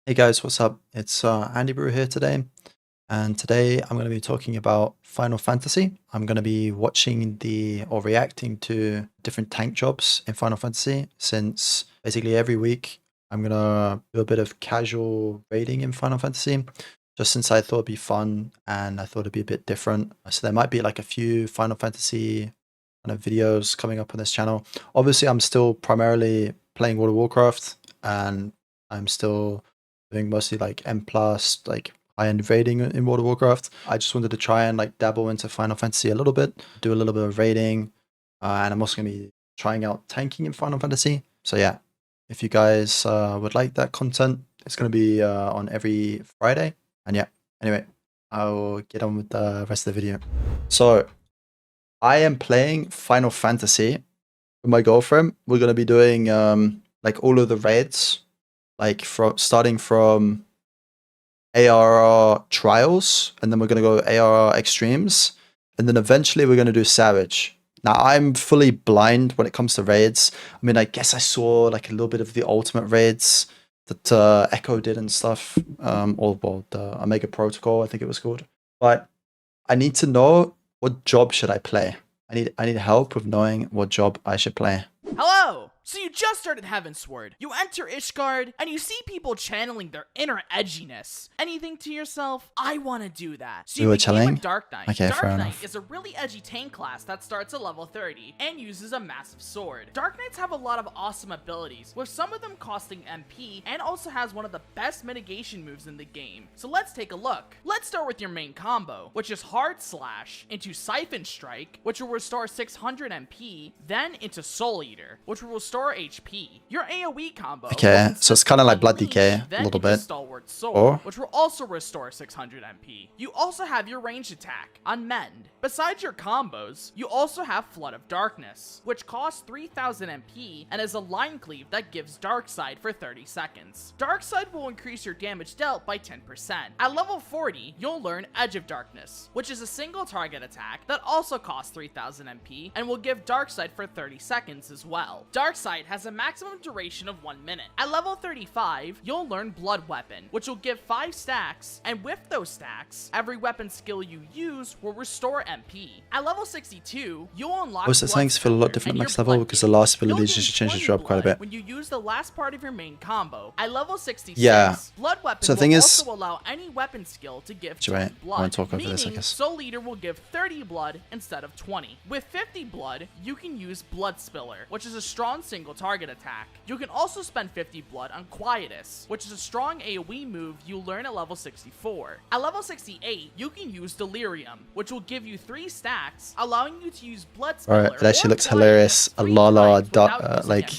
Hey guys, what's up? It's Andybrew here today, and today I'm going to be talking about Final Fantasy. I'm going to be watching or reacting to different tank jobs in Final Fantasy, since basically every week I'm going to do a bit of casual raiding in Final Fantasy, just since I thought it'd be fun and I thought it'd be a bit different. So there might be like a few Final Fantasy kind of videos coming up on this channel. Obviously, I'm still primarily playing World of Warcraft, and I'm still doing mostly like M plus, like high-end raiding in World of Warcraft. I just wanted to try and like dabble into Final Fantasy a little bit, do a little bit of raiding, and I'm also going to be trying out tanking in Final Fantasy. So yeah, if you guys would like that content, it's going to be on every Friday. And yeah, anyway, I'll get on with the rest of the video. So I am playing Final Fantasy with my girlfriend. We're going to be doing like all of the raids, like starting from ARR trials, and then we're going to go ARR extremes, and then eventually we're going to do savage. Now I'm fully blind when it comes to raids. I mean, I guess I saw like a little bit of the ultimate raids that Echo did and stuff, or well, the Omega Protocol, I think it was called. But I need to know, what job should I play? I need help with knowing what job I should play. Hello! So you just started Heavensward. You enter Ishgard, and you see people channeling their inner edginess. And you think to yourself, I want to do that. So you became a Dark Knight. Okay, Dark Knight enough. is a really edgy tank class that starts at level 30 and uses a massive sword. Dark Knights have a lot of awesome abilities, with some of them costing MP, and also has one of the best mitigation moves in the game. So let's take a look. Let's start with your main combo, which is Hard Slash into Siphon Strike, which will restore 600 MP, then into Soul Eater, which will restore HP. Your AoE combo. Okay, so it's kind of like Blood Decay a little bit. Stalwart Sword, which will also restore 600 MP. You also have your ranged attack, Unmend. Besides your combos, you also have Flood of Darkness, which costs 3000 MP and is a line cleave that gives Darkside for 30 seconds. Darkside will increase your damage dealt by 10%. At level 40, you'll learn Edge of Darkness, which is a single target attack that also costs 3000 MP and will give Darkside for 30 seconds as well. Darkside has a maximum duration of 1 minute. At level 35, you'll learn Blood Weapon, which will give 5 stacks, and with those stacks, every weapon skill you use will restore MP. At level 62, you'll unlock Also, things feel a lot different next level because the last abilities just changed the drop quite a bit. When you use the last part of your main combo. At level 66, Blood Weapon so the thing will is, also allow any weapon skill to give 10 blood, I want to talk over meaning this, I guess. Soul Eater will give 30 blood instead of 20. With 50 blood, you can use Blood Spiller, which is a strong single target attack. You can also spend 50 blood on Quietus, which is a strong AoE move you learn at level 64. At level 68, you can use Delirium, which will give you 3 stacks, allowing you to use Blood Spiller. Alright, it actually looks hilarious. A la like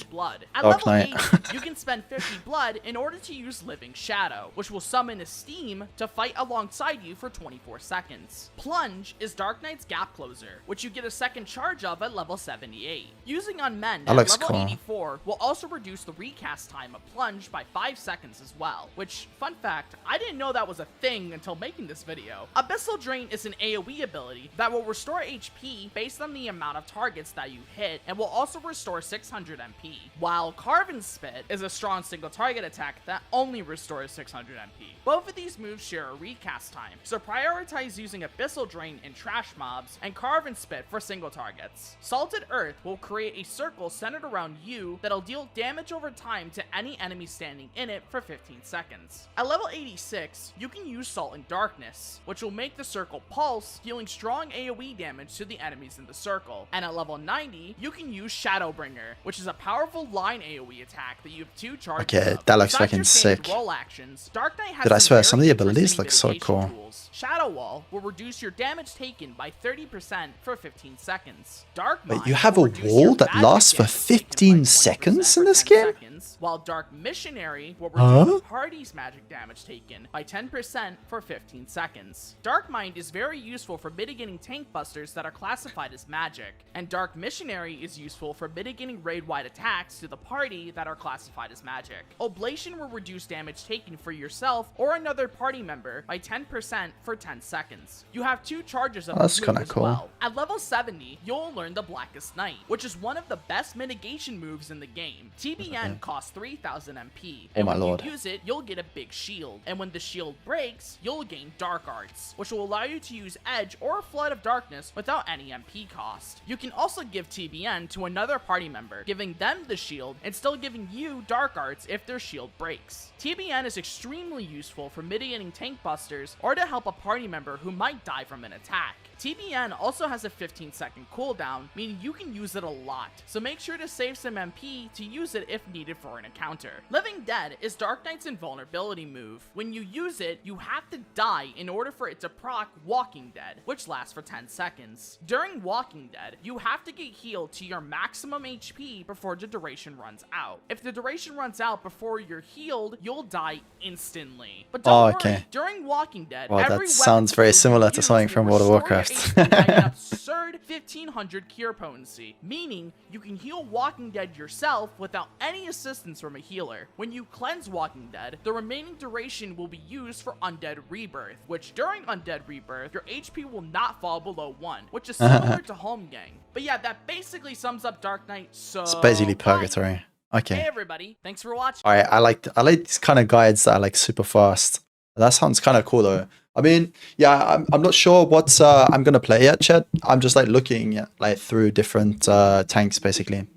blood. At Dark level Knight. 80, you can spend 50 blood in order to use Living Shadow, which will summon a Steam to fight alongside you for 24 seconds. Plunge is Dark Knight's gap closer, which you get a second charge of at level 78. Using Unmend at level 84 will also reduce the recast time of Plunge by 5 seconds as well, which, fun fact, I didn't know that was a thing until making this video. Abyssal Drain is an AoE ability that will restore HP based on the amount of targets that you hit, and will also restore 600 MP, while Carven Spit is a strong single target attack that only restores 600 MP. Both of these moves share a recast time, so prioritize using Abyssal Drain in trash mobs and Carven Spit for single targets. Salted Earth will create a circle centered around you that'll deal damage over time to any enemy standing in it for 15 seconds. At level 86, you can use Salt and Darkness, which will make the circle pulse, dealing strong AoE damage to the enemies in the circle. And at level 90, you can use Shadowbringer, which is a powerful line AoE attack that you have 2 charges of. Okay, that looks fucking sick. Roll actions, Dark Knight has Dude, I swear, some of the very abilities look so mitigation cool. tools. Shadow Wall will reduce your damage taken by 30% for 15 seconds. Dark Mind Wait, you have a will reduce wall your that magic lasts for damage taken 15 by 20% seconds in for this 10 game? seconds, while Dark Missionary will reduce the party's magic damage taken by 10% for 15 seconds. Dark Mind is very useful for mitigating tank busters that are classified as magic, and Dark Missionary is useful for mitigating raid-wide attacks to the party that are classified as magic. Oblation will reduce damage taken for yourself or another party member by 10% for 10 seconds. You have 2 charges of Oh, that's heal kinda as cool. well. At level 70, you'll learn the Blackest Night, which is one of the best mitigation moves in the game. TBN costs 3000 MP, and my when lord. you use it, you'll get a big shield. And when the shield breaks, you'll gain Dark Arts, which will allow you to use Edge or Flood of Darkness without any MP cost. You can also give TBN to another party member, giving them the shield and still giving you Dark Arts if their shield breaks. TBN is extremely useful for mitigating tank busters or to help a party member who might die from an attack. TBN also has a 15-second cooldown, meaning you can use it a lot, so make sure to save some MP to use it if needed for an encounter. Living Dead is Dark Knight's invulnerability move. When you use it, you have to die in order for it to proc Walking Dead, which lasts for 10 seconds. During Walking Dead, you have to get healed to your maximum HP before the duration runs out. If the duration runs out before you're healed, you'll die instantly. But don't worry, during Walking Dead, Well, every that sounds weapon very you similar to use something will from World of restore your Warcraft. HP by an absurd 1500 cure potency, meaning you can heal Walking Dead yourself without any assistance from a healer. When you cleanse Walking Dead, the remaining duration will be used for Undead Rebirth, which during Undead Rebirth, your HP will not fall below 1, which is similar to Home Gang. But yeah, that basically sums up Dark Knight, so It's basically bye. purgatory. Okay. Hey everybody, thanks for watching. All right, I like these kind of guides that are like super fast. That sounds kind of cool though. I mean, yeah, I'm not sure what I'm gonna play yet, Chet. I'm just like looking at, like through different tanks basically.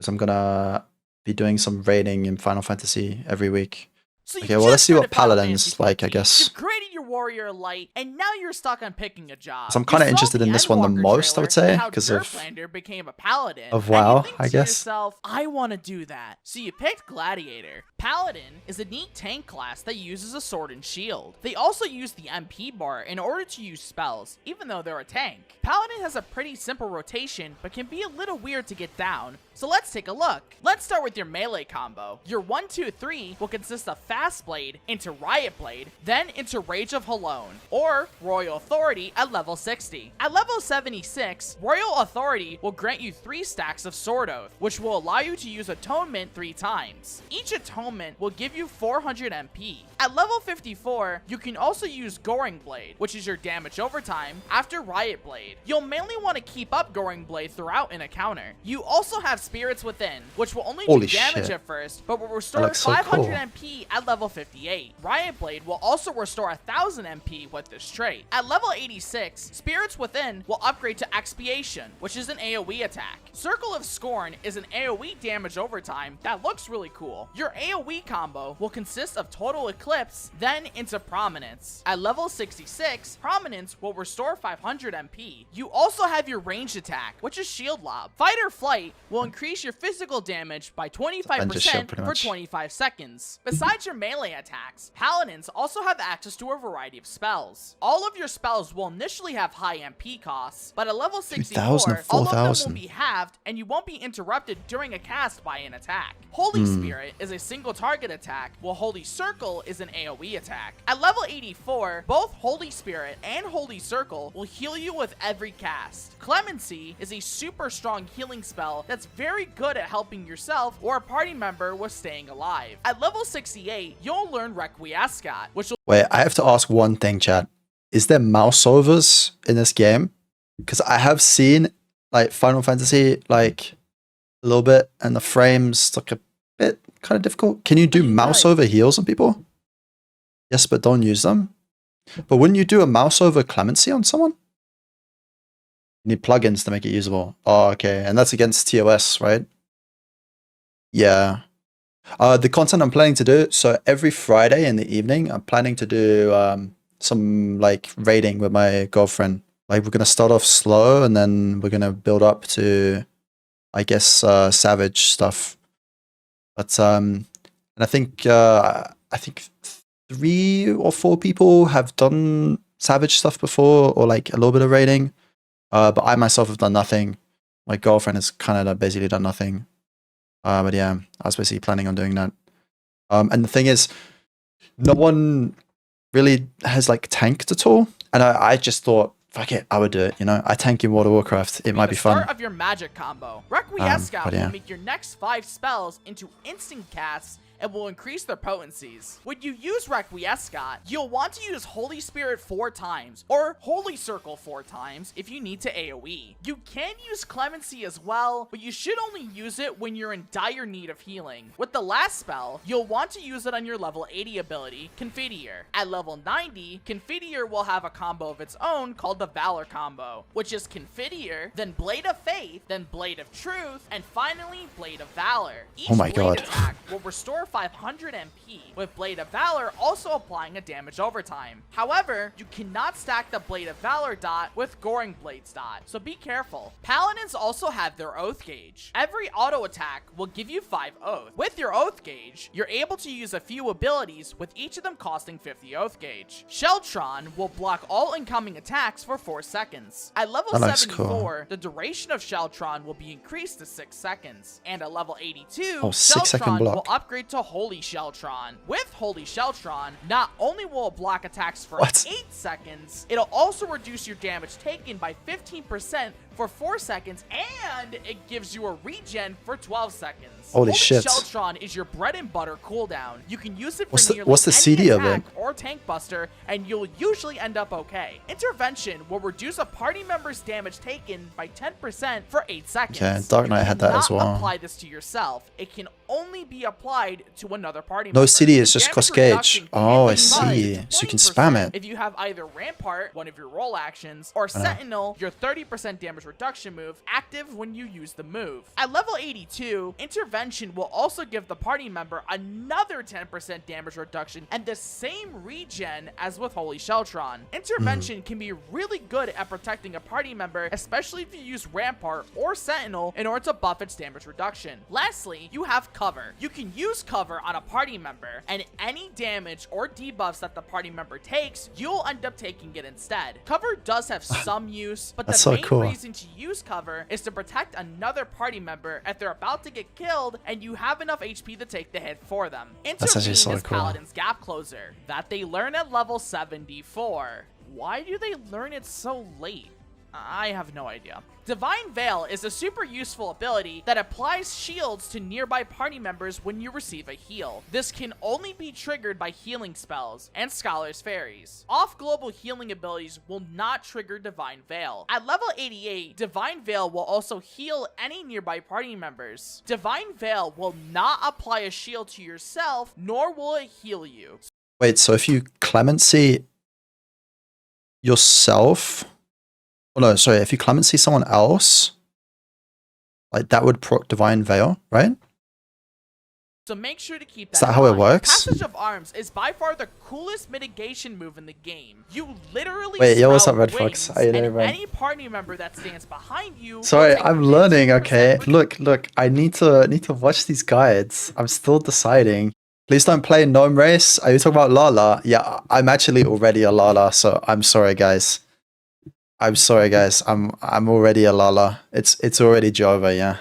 So I'm gonna be doing some raiding in Final Fantasy every week. So Okay, well let's see what Paladin's like, I guess. You've created your warrior light, and now you're stuck on picking a job. So I'm kind of interested in this one the most, I would say, because of became a paladin. WoW, and you think I to guess. yourself, I want to do that. So you picked Gladiator. Paladin is a neat tank class that uses a sword and shield. They also use the MP bar in order to use spells, even though they're a tank. Paladin has a pretty simple rotation, but can be a little weird to get down. So let's take a look. Let's start with your melee combo. Your 1-2-3 will consist of Fast Blade into Riot Blade, then into Rage of Halone, or Royal Authority at level 60. At level 76, Royal Authority will grant you 3 stacks of Sword Oath, which will allow you to use Atonement 3 times. Each Atonement will give you 400 MP. At level 54, you can also use Goring Blade, which is your damage overtime after Riot Blade. You'll mainly want to keep up Goring Blade throughout an encounter. You also have Spirits Within, which will only do damage at first, but will restore 500 MP at level 58. Riot Blade will also restore 1000 MP with this trait. At level 86, Spirits Within will upgrade to Expiation, which is an AoE attack. Circle of Scorn is an AoE damage overtime that looks really cool. Your AoE combo will consist of Total Eclipse, then into Prominence. At level 66, Prominence will restore 500 MP. You also have your ranged attack, which is Shield Lob. Fight or Flight will increase your physical damage by 25% for 25 seconds. Besides your melee attacks, Paladins also have access to a variety of spells. All of your spells will initially have high MP costs, but at level 64, all of them will be halved and you won't be interrupted during a cast by an attack. Holy Spirit is a single target attack, while Holy Circle is an AoE attack. At level 84, both Holy Spirit and Holy Circle will heal you with every cast. Clemency is a super strong healing spell that's very good at helping yourself or a party member with staying alive. At level 68, you'll learn Requiescat, which will— Wait, I have to ask one thing, chat. Is there mouse overs in this game? Because I have seen like Final Fantasy like a little bit, and the frames look a bit kind of difficult. Can you do mouse over heals on people? Yes, but don't use them. But wouldn't you do a mouse over clemency on someone? You need plugins to make it usable. Oh, okay. And that's against TOS, right? Yeah. The content I'm planning to do, so every Friday in the evening, I'm planning to do some like raiding with my girlfriend. Like we're going to start off slow and then we're going to build up to, I guess, savage stuff. But, and I think 3 or 4 people have done savage stuff before, or like a little bit of raiding. But I myself have done nothing. My girlfriend has kind of basically done nothing. But yeah, I was basically planning on doing that. And the thing is, no one really has like tanked at all. And I just thought, fuck it, I would do it. You know, I tank in World of Warcraft. It might be fun. Start of your magic combo. Requiescat will make your next 5 spells into instant casts and will increase their potencies. When you use Requiescat, you'll want to use Holy Spirit 4 times, or Holy Circle 4 times if you need to AoE. You can use Clemency as well, but you should only use it when you're in dire need of healing. With the last spell, you'll want to use it on your level 80 ability, Confiteor. At level 90, Confiteor will have a combo of its own called the Valor combo, which is Confiteor, then Blade of Faith, then Blade of Truth, and finally Blade of Valor. Each Oh my blade God. attack will restore 500 MP, with Blade of Valor also applying a damage overtime. However, you cannot stack the Blade of Valor dot with Goring Blades dot, so be careful. Paladins also have their Oath gauge. Every auto attack will give you 5 Oath. With your Oath gauge, you're able to use a few abilities, with each of them costing 50 Oath gauge. Sheltron will block all incoming attacks for 4 seconds. At level That looks 74, cool. the duration of Sheltron will be increased to 6 seconds, and at level 82, Oh, 6-second Sheltron block. will upgrade to Holy Sheltron. With Holy Sheltron, not only will it block attacks for What? 8 seconds, it'll also reduce your damage taken by 15% for 4 seconds, and it gives you a regen for 12 seconds. Holy shit. Sheltron is your bread and butter cooldown. You can use it for What's the- nearly what's the any CD of attack it? or tank buster, and you'll usually end up okay. Intervention will reduce a party member's damage taken by 10% for 8 seconds. Okay, Dark Knight had that as You cannot well. apply this to yourself. It can only be applied to another party No member. CD, it's The just damage cost gauge. reduction can Oh, I be see. applied to So you can 20% spam it. if you have either Rampart, one of your roll actions, or Sentinel, your 30% damage reduction move, active when you use the move. At level 82, Intervention will also give the party member another 10% damage reduction and the same regen as with Holy Sheltron. Intervention can be really good at protecting a party member, especially if you use Rampart or Sentinel in order to buff its damage reduction. Lastly, you have Cover. You can use Cover on a party member, and any damage or debuffs that the party member takes, you'll end up taking it instead. Cover does have some use, but the That's so main cool. reason to use Cover is to protect another party member if they're about to get killed and you have enough HP to take the hit for them. That's actually Intervene so is cool. Paladin's gap closer that they learn at level 74. Why do they learn it so late? I have no idea. Divine Veil is a super useful ability that applies shields to nearby party members when you receive a heal. This can only be triggered by healing spells and Scholar's Fairies. Off-global healing abilities will not trigger Divine Veil. At level 88, Divine Veil will also heal any nearby party members. Divine Veil will not apply a shield to yourself, nor will it heal you. Wait, so if you Clemency yourself... Oh no, sorry, if you Clemency someone else, like that would proc Divine Veil, right? So make sure to keep that Is that in how it mind. works? Passage of Arms is by far the coolest mitigation move in the game. You literally Wait, yo, what's sprout up, Red wings, Fox? How you doing, and man? any party member that stands behind you will Sorry, take I'm 15% learning, okay? reduction. Look, I need to watch these guides. I'm still deciding. Please don't play Gnome Race. Are you talking about Lala? Yeah, I'm actually already a Lala, so I'm sorry, guys. I'm sorry, guys. I'm already a Lala. It's already Jova, yeah.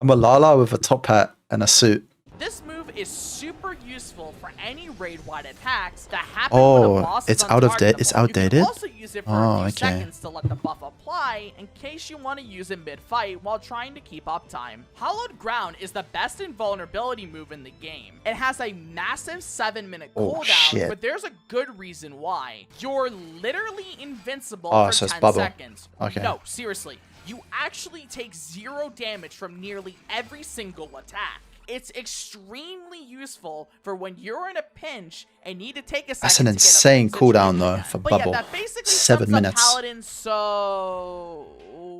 I'm a Lala with a top hat and a suit. This move is super useful for any raid-wide attacks that happen Oh, when a boss it's is out of date- it's untargetable. You outdated? can also use it for Oh, a few okay. seconds to let the buff apply in case you want to use it mid-fight while trying to keep uptime. Hollowed Ground is the best invulnerability move in the game. It has a massive 7-minute Oh, cooldown, shit. but there's a good reason why. You're literally invincible Oh, for so it's 10 bubble. seconds. Okay. No, seriously. You actually take 0 damage from nearly every single attack. It's extremely useful for when you're in a pinch and need to take a second. That's an to get a insane situation. cooldown though for But bubble. yeah, that basically 7 sums up minutes. Paladin. So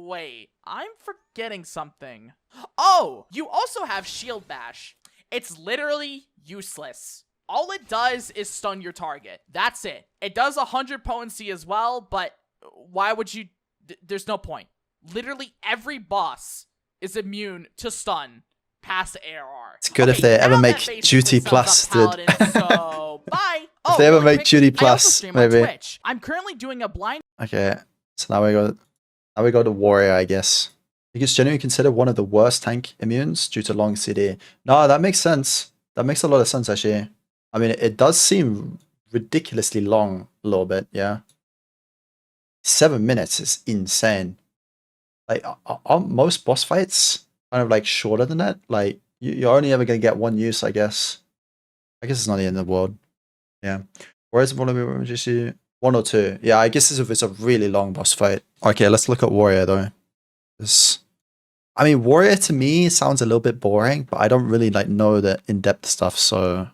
wait, I'm forgetting something. Oh, you also have Shield Bash. It's literally useless. All it does is stun your target. That's it. It does 100 potency as well, but why would you? There's no point. Literally every boss is immune to stun past ARR. It's good if they now ever that make basically Duty sums up Plus, dude. Paladin, so bye. If they ever really make quick, Duty I also Plus, stream on maybe. Twitch. I'm currently doing a blind. Okay, so now we go to Warrior, I guess. Because generally considered one of the worst tank immunes due to long CD. No, that makes sense. That makes a lot of sense, actually. I mean, it does seem ridiculously long a little bit, yeah. 7 minutes is insane. Like, are most boss fights kind of like shorter than that. Like you're only ever gonna get one use, I guess. I guess it's not the end of the world. Yeah. Whereas Warrior just you 1 or 2. Yeah, I guess if it's a really long boss fight. Okay, let's look at Warrior though. I mean, Warrior to me sounds a little bit boring, but I don't really like know the in-depth stuff, so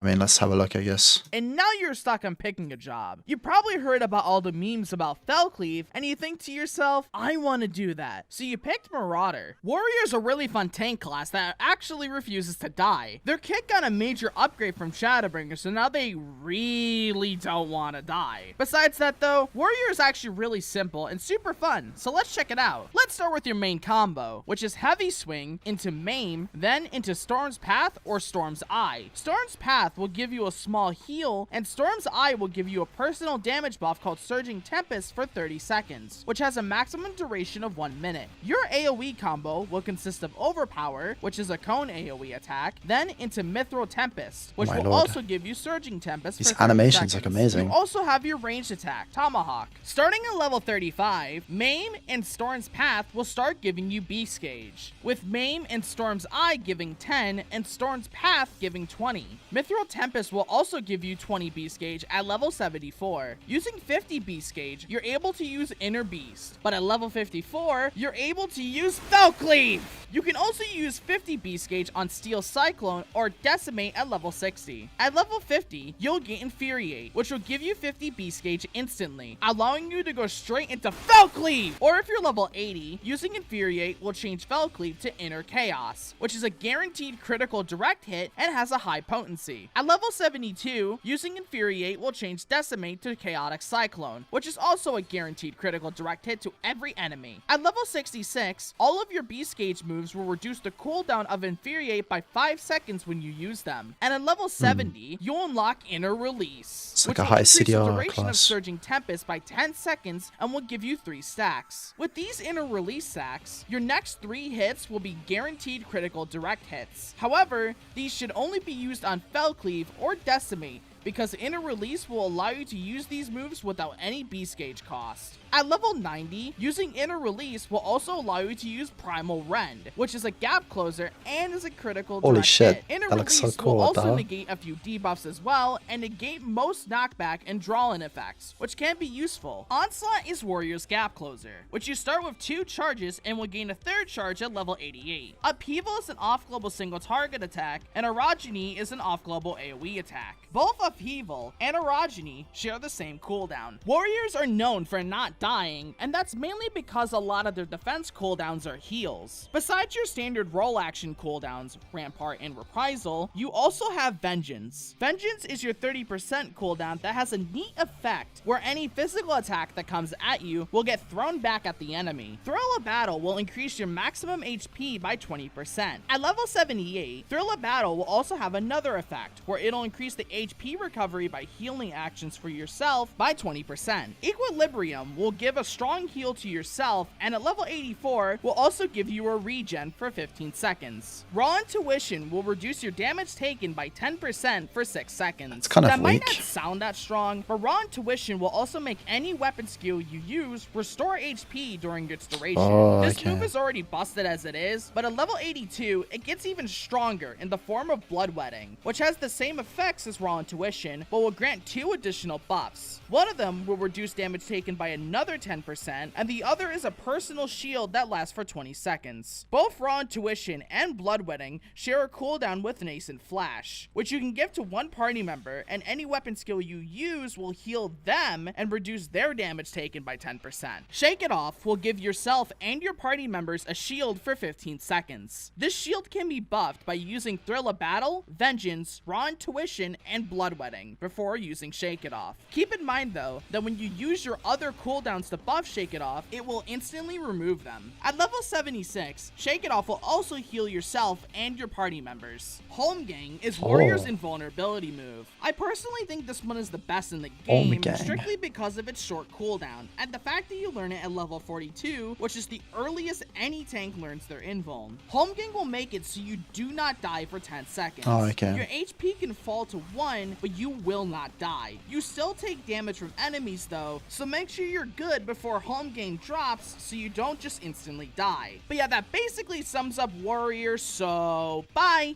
I mean, let's have a look, I guess. And now you're stuck on picking a job. You probably heard about all the memes about Fellcleave, and you think to yourself, I want to do that. So you picked Marauder. Warrior's a really fun tank class that actually refuses to die. Their kit got a major upgrade from Shadowbringer, so now they really don't want to die. Besides that though, Warrior is actually really simple and super fun, so let's check it out. Let's start with your main combo, which is Heavy Swing into Maim, then into Storm's Path or Storm's Eye. Storm's Path will give you a small heal, and Storm's Eye will give you a personal damage buff called Surging Tempest for 30 seconds, which has a maximum duration of 1 minute. Your AoE combo will consist of Overpower, which is a cone AoE attack, then into Mithril Tempest, which will also give you Surging Tempest These for 30 animations seconds. look amazing. You also have your ranged attack, Tomahawk. Starting at level 35, Maim and Storm's Path will start giving you Beast Gauge, with Maim and Storm's Eye giving 10 and Storm's Path giving 20. Mithril Tempest will also give you 20 Beast Gauge at level 74. Using 50 Beast Gauge, you're able to use Inner Beast, but at level 54, you're able to use Fellcleave! You can also use 50 Beast Gauge on Steel Cyclone or Decimate at level 60. At level 50, you'll get Infuriate, which will give you 50 Beast Gauge instantly, allowing you to go straight into Fellcleave! Or if you're level 80, using Infuriate will change Fellcleave to Inner Chaos, which is a guaranteed critical direct hit and has a high potency. At level 72, using Infuriate will change Decimate to Chaotic Cyclone, which is also a guaranteed critical direct hit to every enemy. At level 66, all of your Beast Gauge moves will reduce the cooldown of Infuriate by 5 seconds when you use them. And at level 70, you'll unlock Inner Release, It's like which a will high increase the CDR duration of class. Surging Tempest by 10 seconds and will give you 3 stacks. With these Inner Release stacks, your next 3 hits will be guaranteed critical direct hits. However, these should only be used on Fellcleave or Decimate, because Inner Release will allow you to use these moves without any Beast Gauge cost. At level 90, using Inner Release will also allow you to use Primal Rend, which is a gap closer and is a critical Holy direct shit, hit. Inner that looks so Release cool, will what the also hell? negate a few debuffs as well, and negate most knockback and draw-in effects, which can be useful. Onslaught is Warrior's gap closer, which you start with 2 charges and will gain a 3rd charge at level 88. Upheaval is an off-global single target attack, and Orogeny is an off-global AoE attack. Both Upheaval and Orogeny share the same cooldown. Warriors are known for not dying, and that's mainly because a lot of their defense cooldowns are heals. Besides your standard roll action cooldowns, Rampart and Reprisal, you also have Vengeance. Vengeance is your 30% cooldown that has a neat effect where any physical attack that comes at you will get thrown back at the enemy. Thrill of Battle will increase your maximum HP by 20%. At level 78, Thrill of Battle will also have another effect where it'll increase the HP recovery by healing actions for yourself by 20%. Equilibrium will give a strong heal to yourself, and at level 84 will also give you a regen for 15 seconds. Raw Intuition will reduce your damage taken by 10% for 6 seconds. It's kind of that might weak. not sound that strong, but Raw Intuition will also make any weapon skill you use restore HP during its duration. Oh, This okay. move is already busted as it is, but at level 82 it gets even stronger in the form of Bloodwetting, which has the same effects as Raw Intuition, but will grant 2 additional buffs. One of them will reduce damage taken by another 10%, and the other is a personal shield that lasts for 20 seconds. Both Raw Intuition and Bloodwetting share a cooldown with Nascent Flash, which you can give to one party member, and any weapon skill you use will heal them and reduce their damage taken by 10%. Shake It Off will give yourself and your party members a shield for 15 seconds. This shield can be buffed by using Thrill of Battle, Vengeance, Raw Intuition, and Bloodwetting before using Shake It Off. Keep in mind though, that when you use your other cooldowns to buff Shake It Off, it will instantly remove them. At level 76, Shake It Off will also heal yourself and your party members. Holmgang is Warrior's invulnerability move. I personally think this one is the best in the game, Holmgang. strictly because of its short cooldown, and the fact that you learn it at level 42, which is the earliest any tank learns their invuln. Holmgang will make it so you do not die for 10 seconds. Oh, okay. Your HP can fall to 1, but but you will not die. You still take damage from enemies though, so make sure you're good before home game drops so you don't just instantly die. But yeah, that basically sums up Warrior, so bye!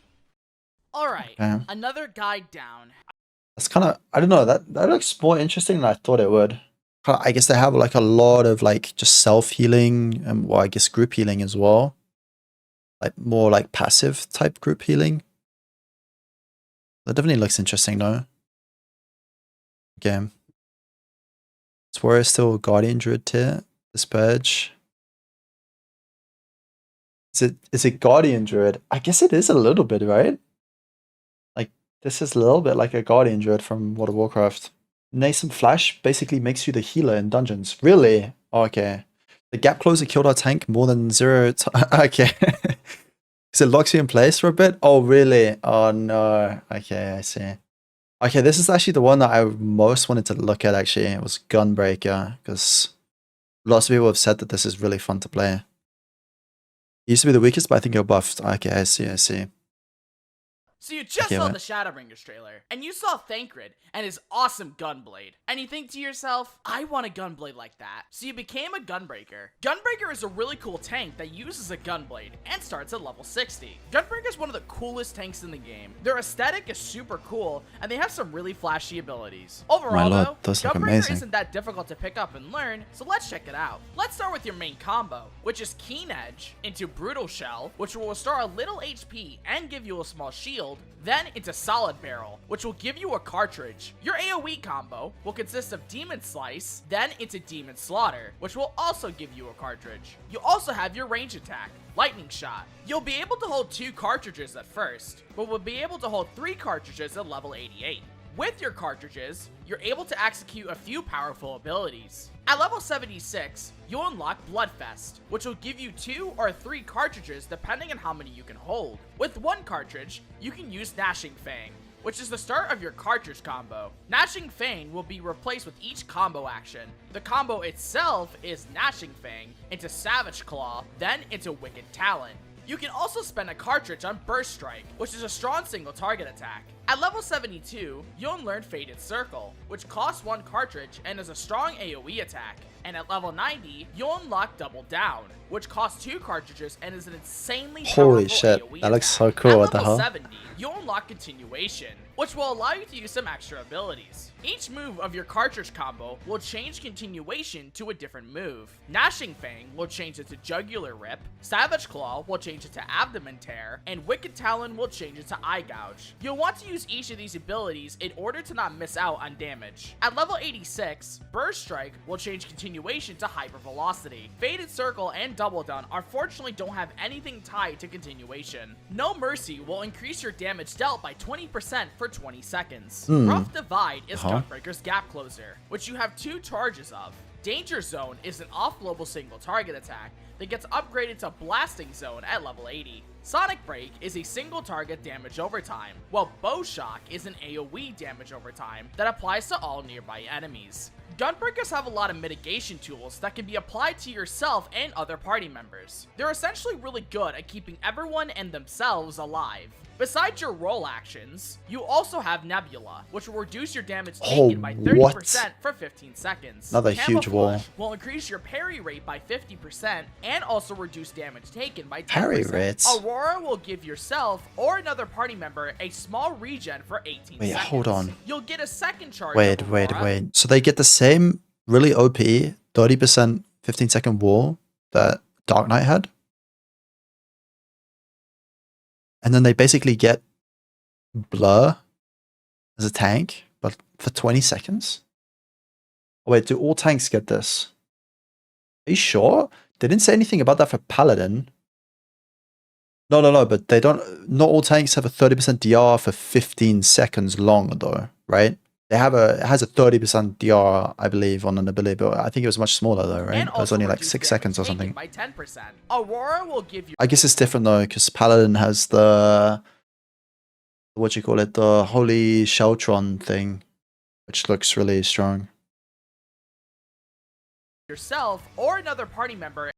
Alright, Okay. another guide down. That's kind of, I don't know, that looks more interesting than I thought it would. I guess they have like a lot of like just self-healing and well, I guess group healing as well. Like more like passive type group healing. That definitely looks interesting though. Game. Is Warrior still Guardian Druid tier? This purge. Is it Guardian Druid? I guess it is a little bit, right? Like this is a little bit like a Guardian Druid from World of Warcraft. Nascent Flash basically makes you the healer in dungeons. Really? Okay. The gap closer killed our tank more than 0 okay. Because it locks you in place for a bit? Oh, really? Oh, no. Okay, I see. Okay, this is actually the one that I most wanted to look at, actually. It was Gunbreaker, because lots of people have said that this is really fun to play. It used to be the weakest, but I think you're buffed. Okay, I see. So you just saw the Shadowbringers trailer, and you saw Thancred and his awesome Gunblade, and you think to yourself, I want a Gunblade like that. So you became a Gunbreaker. Gunbreaker is a really cool tank that uses a Gunblade and starts at level 60. Gunbreaker is one of the coolest tanks in the game. Their aesthetic is super cool, and they have some really flashy abilities. Overall though, Gunbreaker isn't that difficult to pick up and learn, so let's check it out. Let's start with your main combo, which is Keen Edge into Brutal Shell, which will restore a little HP and give you a small shield. Then into Solid Barrel, which will give you a cartridge. Your AoE combo will consist of Demon Slice, then into Demon Slaughter, which will also give you a cartridge. You also have your range attack, Lightning Shot. You'll be able to hold 2 cartridges at first, but will be able to hold 3 cartridges at level 88. With your cartridges, you're able to execute a few powerful abilities. At level 76, you'll unlock Bloodfest, which will give you 2 or 3 cartridges depending on how many you can hold. With 1 cartridge, you can use Gnashing Fang, which is the start of your cartridge combo. Gnashing Fang will be replaced with each combo action. The combo itself is Gnashing Fang into Savage Claw, then into Wicked Talon. You can also spend a cartridge on Burst Strike, which is a strong single target attack. At level 72, you'll learn Fated Circle, which costs 1 cartridge and is a strong AoE attack. And at level 90, you'll unlock Double Down, which costs 2 cartridges and is an insanely powerful AoE that looks so attack. cool. At What the level hell? 70, you'll unlock Continuation, which will allow you to use some extra abilities. Each move of your cartridge combo will change Continuation to a different move. Gnashing Fang will change it to Jugular Rip, Savage Claw will change it to Abdomen Tear, and Wicked Talon will change it to Eye Gouge. You'll want to use each of these abilities in order to not miss out on damage. At level 86, Burst Strike will change Continuation to Hyper Velocity. Fated Circle and Double Down unfortunately don't have anything tied to Continuation. No Mercy will increase your damage dealt by 20% for 20 seconds. Rough Divide is Gunbreaker's Gap Closer, which you have 2 charges of. Danger Zone is an off-global single target attack that gets upgraded to Blasting Zone at level 80. Sonic Break is a single target damage overtime, while Bow Shock is an AoE damage overtime that applies to all nearby enemies. Gunbreakers have a lot of mitigation tools that can be applied to yourself and other party members. They're essentially really good at keeping everyone and themselves alive. Besides your roll actions, you also have Nebula, which will reduce your damage taken by 30% for 15 seconds. Another huge wall. Will increase your parry rate by 50% and also reduce damage taken by 10%. Parry rates? Aurora will give yourself or another party member a small regen for 18 seconds. Hold on. You'll get a second charge. Wait. So they get the same really OP 30% 15-second wall that Dark Knight had? And then they basically get Blur as a tank, but for 20 seconds? Oh, wait, do all tanks get this? Are you sure? They didn't say anything about that for Paladin. No, but they don't, not all tanks have a 30% DR for 15 seconds long though, right? It has a 30% DR, I believe, on an ability, but I think it was much smaller though, right? It was only like 6 seconds or something. By 10%. Aurora will give you. I guess it's different though, because Paladin has the, what you call it, the Holy Sheltron thing, which looks really strong. Yourself or another party member.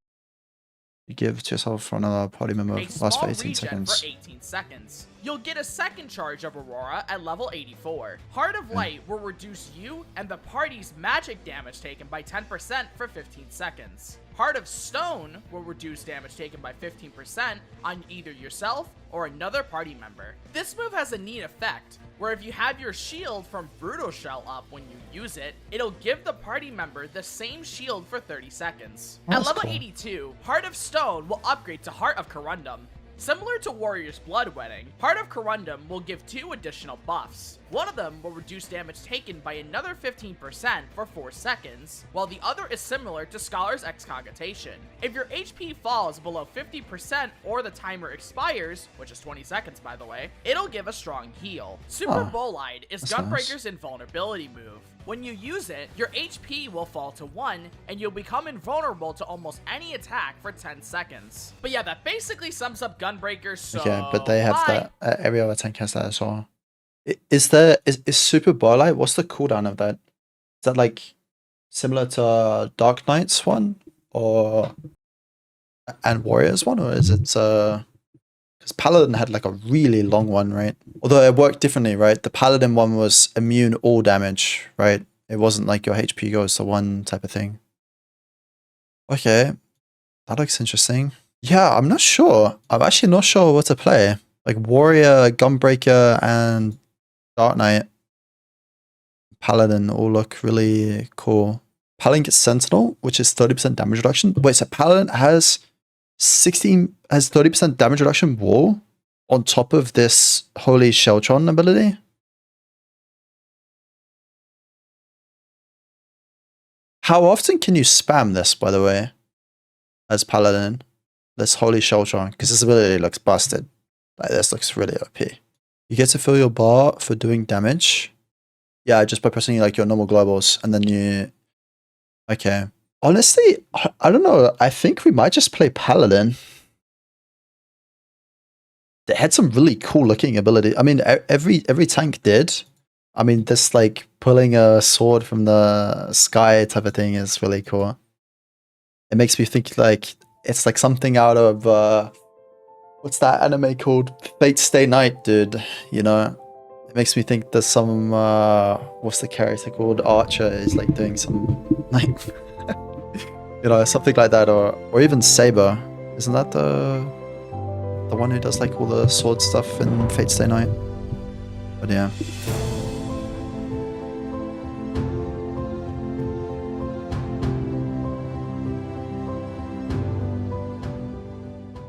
You give to yourself for another party member lasts for 18 seconds. For 18 seconds. you'll get a second charge of Aurora at level 84. Heart of Light will reduce you and the party's magic damage taken by 10% for 15 seconds. Heart of Stone will reduce damage taken by 15% on either yourself or another party member. This move has a neat effect, where if you have your shield from Brutal Shell up when you use it, it'll give the party member the same shield for 30 seconds. Oh, At level cool. 82, Heart of Stone will upgrade to Heart of Corundum. Similar to Warrior's Bloodwedding, Heart of Corundum will give 2 additional buffs. One of them will reduce damage taken by another 15% for 4 seconds, while the other is similar to Scholar's Excogitation. If your HP falls below 50% or the timer expires, which is 20 seconds by the way, it'll give a strong heal. Super Bolide is Gunbreaker's invulnerability move. When you use it, your HP will fall to 1, and you'll become invulnerable to almost any attack for 10 seconds. But yeah, that basically sums up Gunbreaker, so Okay, but they have bye. that. Every other tank has that as well. Is Super Bolide? What's the cooldown of that? Is that like similar to Dark Knight's one, or and Warrior's one, or is it because Paladin had like a really long one, right? Although it worked differently, right? The Paladin one was immune all damage, right? It wasn't like your HP goes to 1 type of thing. Okay, that looks interesting. Yeah, I'm not sure. I'm actually not sure what to play. Like Warrior, Gunbreaker, and Dark Knight, Paladin all look really cool. Paladin gets Sentinel, which is 30% damage reduction. Wait, so Paladin has 30% damage reduction wall on top of this Holy Sheltron ability? How often can you spam this, by the way, as Paladin? This Holy Sheltron, because this ability looks busted. Like, this looks really OP. You get to fill your bar for doing damage. Yeah, just by pressing like your normal globals, and then you... Okay. Honestly, I don't know. I think we might just play Paladin. They had some really cool looking ability. I mean, every tank did. I mean, this like pulling a sword from the sky type of thing is really cool. It makes me think like it's like something out of what's that anime called? Fate Stay Night, dude. You know, it makes me think there's some what's the character called? Archer is like doing some like you know, something like that, or even Saber. Isn't that the one who does like all the sword stuff in Fate Stay Night? But yeah.